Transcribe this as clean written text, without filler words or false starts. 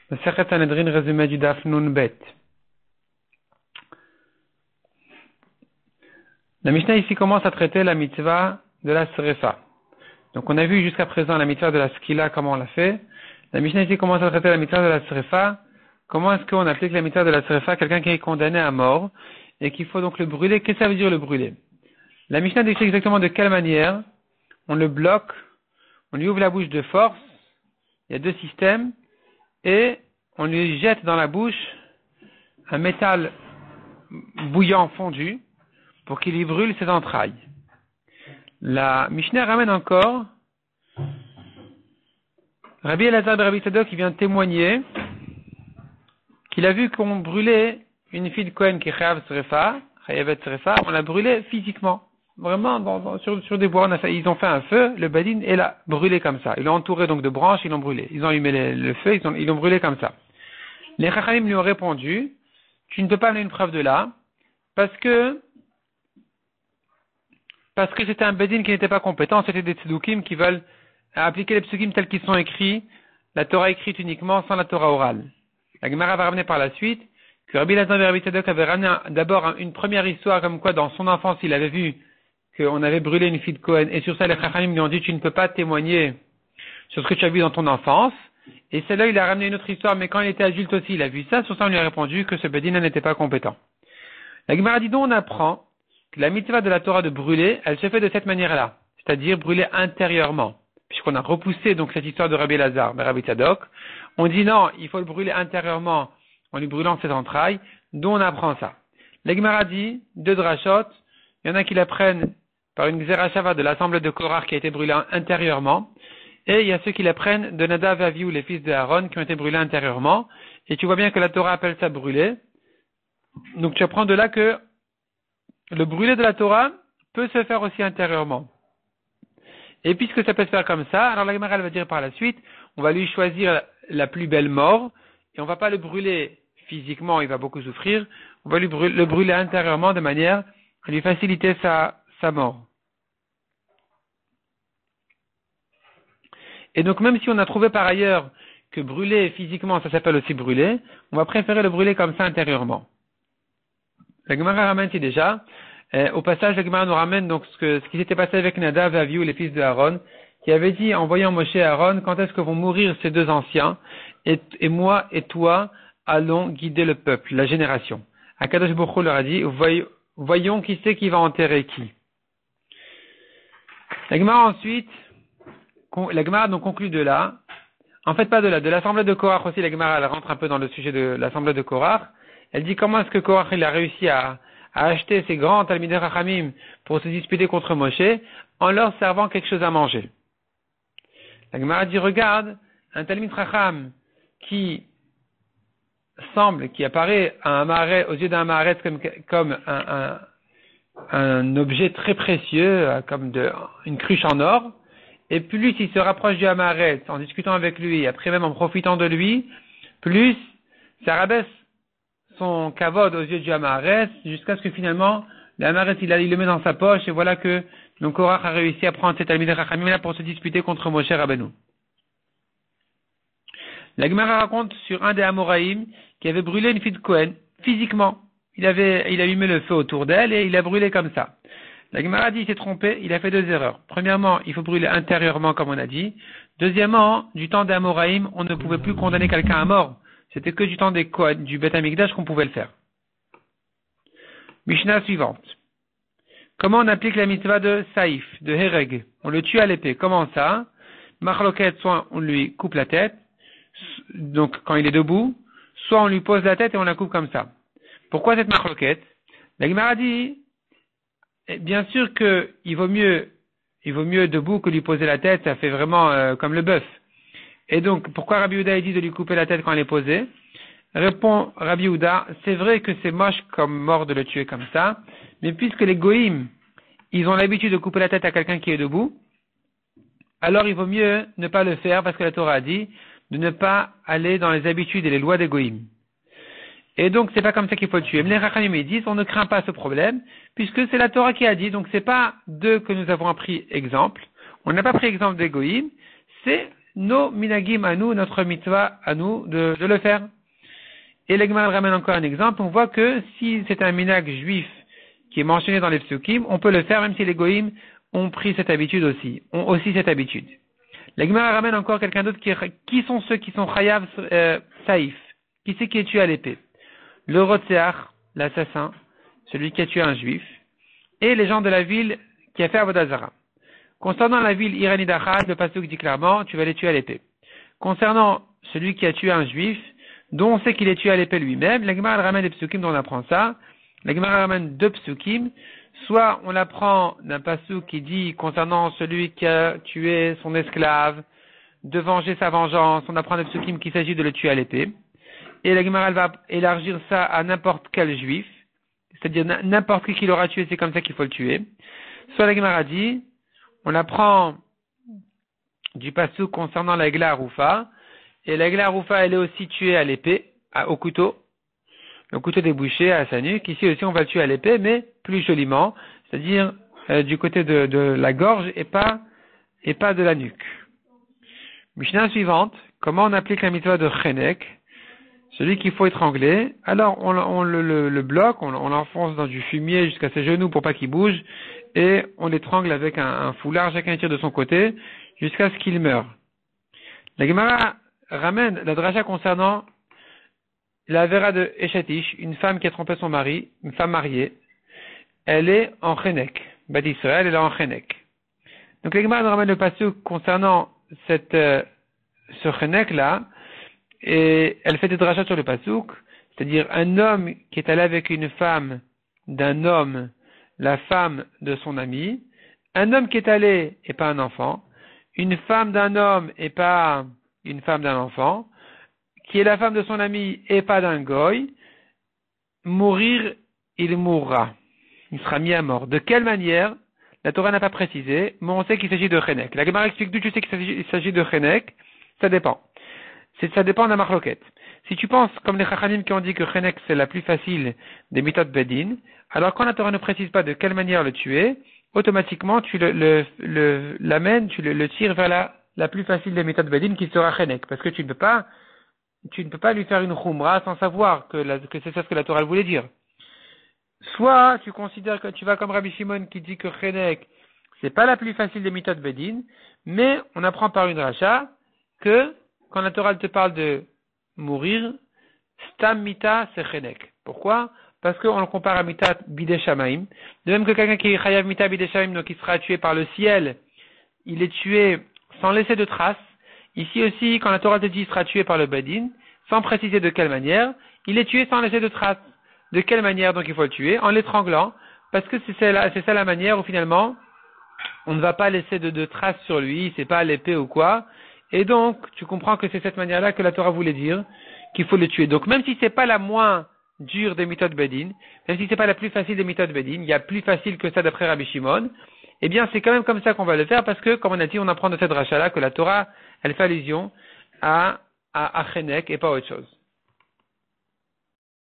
Masechet Sanhedrin, résumé du Daf Nun Bet. La Mishnah ici commence à traiter la mitzvah de la Srefa. Donc on a vu jusqu'à présent la mitzvah de la Skila, comment on l'a fait. La Mishnah ici commence à traiter la mitzvah de la Srefa. Comment est-ce qu'on applique la mitzvah de la Srefa à quelqu'un qui est condamné à mort et qu'il faut donc le brûler? Qu'est-ce que ça veut dire le brûler? La Mishnah décrit exactement de quelle manière on le bloque, on lui ouvre la bouche de force, il y a deux systèmes, et on lui jette dans la bouche un métal bouillant fondu pour qu'il y brûle ses entrailles. La Mishnah ramène encore Rabbi Elazar ben Rabbi Tzadok qui vient témoigner qu'il a vu qu'on brûlait une fille de Kohen qui est Chayavet Srefa, on l'a brûlée physiquement. Vraiment, sur des bois, ils ont fait un feu, le badin, et l'a brûlé comme ça. Ils l'ont entouré donc de branches, ils l'ont brûlé. Ils ont allumé le feu, ils l'ont brûlé comme ça. Les Chachamim lui ont répondu, tu ne peux pas amener une preuve de là, parce que c'était un badin qui n'était pas compétent, c'était des tzedoukim qui veulent appliquer les psukim tels qu'ils sont écrits, la Torah écrite uniquement, sans la Torah orale. La Gemara va ramener par la suite que Rabbi Elazar ben Rabbi Tzadok avait ramené d'abord une première histoire comme quoi dans son enfance il avait vu qu'on avait brûlé une fille de Kohen, et sur ça les Chachamim lui ont dit tu ne peux pas témoigner sur ce que tu as vu dans ton enfance, et celle-là il a ramené une autre histoire, mais quand il était adulte aussi il a vu ça, sur ça on lui a répondu que ce bedin n'était pas compétent. La Gemara dit donc on apprend que la mitzvah de la Torah de brûler, elle se fait de cette manière-là, c'est-à-dire brûler intérieurement, puisqu'on a repoussé donc cette histoire de Rabbi Elazar, ben Rabbi Tzadok, on dit non, il faut le brûler intérieurement en lui brûlant ses entrailles, d'où on apprend ça. La Gemara dit, deux drachot, il y en a qui l'apprennent par une Xerashava de l'assemblée de Korach qui a été brûlée intérieurement, et il y a ceux qui l'apprennent de Nadav et Avihu, les fils de Aaron, qui ont été brûlés intérieurement, et tu vois bien que la Torah appelle ça brûler. Donc tu apprends de là que le brûler de la Torah peut se faire aussi intérieurement. Et puisque ça peut se faire comme ça, alors la Gemara elle va dire par la suite, on va lui choisir la plus belle mort, et on va pas le brûler physiquement, il va beaucoup souffrir, on va le brûler intérieurement de manière à lui faciliter sa mort. Et donc même si on a trouvé par ailleurs que brûler physiquement, ça s'appelle aussi brûler, on va préférer le brûler comme ça intérieurement. La Gemara ramène ici déjà, au passage la Gemara nous ramène donc ce qui s'était passé avec Nadav et Avihu, les fils de Aaron, qui avait dit en voyant Moshe et Aaron, quand est-ce que vont mourir ces deux anciens, et moi et toi allons guider le peuple, la génération. Akadosh Baruch Hu leur a dit, voyons qui c'est qui va enterrer qui. La Gemara ensuite, la Gemara donc conclut de là, en fait pas de là, de l'assemblée de Korach aussi, la Gemara elle rentre un peu dans le sujet de l'assemblée de Korach. Elle dit comment est-ce que Korach il a réussi à acheter ces grands Talmidei Chachamim pour se disputer contre Moshe en leur servant quelque chose à manger. La Gemara dit regarde, un Talmid Chacham qui apparaît à un Maharet, aux yeux d'un Maharet comme un objet très précieux, comme une cruche en or, et plus il se rapproche du Maharet en discutant avec lui, après même en profitant de lui, plus ça rabaisse son kavod aux yeux du Maharet, jusqu'à ce que finalement, le Maharet il le met dans sa poche, et voilà que donc Korach a réussi à prendre cet Talmidei Chachamim là pour se disputer contre Moshe Rabbeinu. La Gemara raconte sur un des Amoraïm qui avait brûlé une fille de Kohen, physiquement. Il a allumé le feu autour d'elle et il a brûlé comme ça. La Gemara dit il s'est trompé, il a fait deux erreurs. Premièrement, il faut brûler intérieurement comme on a dit. Deuxièmement, du temps des Amoraïm, on ne pouvait plus condamner quelqu'un à mort. C'était que du temps des Kohen, du Beth Amikdash qu'on pouvait le faire. Mishnah suivante. Comment on applique la mitzvah de Saïf, de Hereg? On le tue à l'épée. Comment ça? Machloket, soit on lui coupe la tête, donc quand il est debout, soit on lui pose la tête et on la coupe comme ça. Pourquoi cette machloket? La Gemara dit, bien sûr que il vaut mieux debout que lui poser la tête, ça fait vraiment comme le bœuf. Et donc, pourquoi Rabbi Yehuda dit de lui couper la tête quand elle est posée? Répond Rabbi Yehuda, c'est vrai que c'est moche comme mort de le tuer comme ça, mais puisque les goïms, ils ont l'habitude de couper la tête à quelqu'un qui est debout, alors il vaut mieux ne pas le faire parce que la Torah a dit de ne pas aller dans les habitudes et les lois des goïms. Et donc, c'est pas comme ça qu'il faut le tuer. Mais les Chachamim disent, on ne craint pas ce problème, puisque c'est la Torah qui a dit, donc c'est pas d'eux que nous avons pris exemple. On n'a pas pris exemple des goïms, c'est nos minagim à nous, notre mitzvah à nous de le faire. Et l'Egmara ramène encore un exemple. On voit que si c'est un minag juif qui est mentionné dans les psukim, on peut le faire même si les goïms ont pris cette habitude aussi, ont aussi cette habitude. L'Egmara ramène encore quelqu'un d'autre qui sont ceux qui sont chayav saïf. Qui c'est qui est tué à l'épée? Le rotseach, l'assassin, celui qui a tué un juif, et les gens de la ville qui a fait Avodah Zara. Concernant la ville Iranidachat, le pasuk dit clairement, tu vas les tuer à l'épée. Concernant celui qui a tué un juif, dont on sait qu'il est tué à l'épée lui-même, la Gemara ramène des psukim dont on apprend ça. La Gemara ramène deux psukim. Soit on apprend d'un pasuk qui dit concernant celui qui a tué son esclave, de venger sa vengeance, on apprend des psukim qu'il s'agit de le tuer à l'épée. Et la Gemara va élargir ça à n'importe quel juif, c'est-à-dire n'importe qui l'aura tué, c'est comme ça qu'il faut le tuer. Soit la Gemara dit, on apprend du pasuk concernant la Egla Arufa, et la Egla Arufa, elle est aussi tuée à l'épée, au couteau, le couteau débouché à sa nuque. Ici aussi, on va le tuer à l'épée, mais plus joliment, c'est-à-dire du côté de la gorge et pas de la nuque. Mishnah suivante, comment on applique la mitzvah de Chenek, celui qu'il faut étrangler. Alors on le bloque, on l'enfonce dans du fumier jusqu'à ses genoux pour pas qu'il bouge, et on l'étrangle avec un foulard, chacun tire de son côté, jusqu'à ce qu'il meure. La Gemara ramène la dracha concernant la vera de Eshatish, une femme qui a trompé son mari, une femme mariée. Elle est en Chenek. Bat Israël, elle est en Chenek. Donc la Gemara ramène le pasuk concernant ce Chenek là, et elle fait des drachas sur le pasuk, c'est-à-dire un homme qui est allé avec une femme d'un homme, la femme de son ami, un homme qui est allé et pas un enfant, une femme d'un homme et pas une femme d'un enfant, qui est la femme de son ami et pas d'un goy, mourir, il mourra. Il sera mis à mort. De quelle manière? La Torah n'a pas précisé, mais on sait qu'il s'agit de Chenek. La Gemara explique d'où tu sais qu'il s'agit de Chenek. Ça dépend. Ça dépend d'un marloquette. Si tu penses, comme les Chachanim qui ont dit que Chenek c'est la plus facile des méthodes Bedin, alors quand la Torah ne précise pas de quelle manière le tuer, automatiquement tu l'amènes, tu le tires vers la plus facile des méthodes Bedin qui sera Chenek. Parce que tu ne peux pas lui faire une khumra sans savoir que c'est ça ce que la Torah voulait dire. Soit tu considères que tu vas comme Rabbi Shimon qui dit que Chenek c'est pas la plus facile des méthodes Bedin, mais on apprend par une racha que quand la Torah te parle de mourir, stam mita c'est Chenek. Pourquoi? Parce qu'on le compare à mita bidei shamaim. De même que quelqu'un qui est chayav mita bidei shamaim, donc il sera tué par le ciel, il est tué sans laisser de traces. Ici aussi, quand la Torah te dit il sera tué par le Bedin, sans préciser de quelle manière, il est tué sans laisser de traces. De quelle manière donc il faut le tuer? En l'étranglant, parce que c'est ça la manière où finalement on ne va pas laisser de traces sur lui, c'est pas l'épée ou quoi. Et donc, tu comprends que c'est cette manière-là que la Torah voulait dire qu'il faut le tuer. Donc, même si c'est pas la moins dure des méthodes Bedin, même si c'est pas la plus facile des méthodes Bedin, il y a plus facile que ça d'après Rabbi Shimon, eh bien, c'est quand même comme ça qu'on va le faire parce que, comme on a dit, on apprend de cette rachat-là que la Torah, elle fait allusion à Chenek et pas autre chose.